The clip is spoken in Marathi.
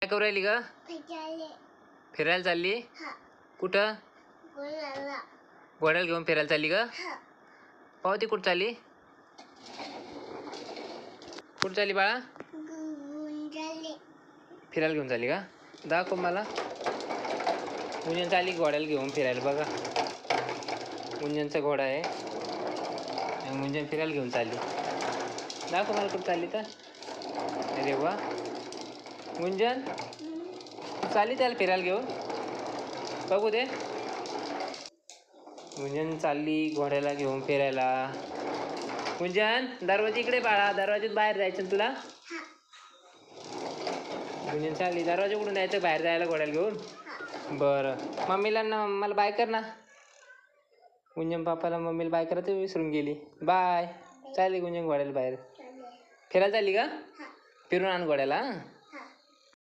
काय करू राहिली ग? फिरायला चालली? कुठं? घोड्याला घेऊन फिरायला चालली ग? पावती कुठं चालली? कुठं चालली बाळा? फिरायला घेऊन चालली का? दाखव मला. गुंजन चालली घोड्याला घेऊन फिरायला बघा. गुंजनचा घोडा आहे. गुंजन फिरायला घेऊन चालली. दाखव मला कुठं चालली तर. अरे वा गुंजन चालली त्याला फिरायला घेऊन. बघू दे. गुंजन चालली घोड्याला घेऊन फिरायला. गुंजन दरवाजा इकडे बाळा. दरवाज्यात बाहेर जायचं तुला. गुंजन चालली दरवाजा उघडून जायचं बाहेर जायला घोड्याला घेऊन. बरं मम्मीला ना मला बाय कर ना. गुंजन पापाला मम्मीला बाय करत विसरून गेली. बाय. चालली गुंजन घोड्याला बाहेर फिरायला चालली का? फिरून आण घोड्याला.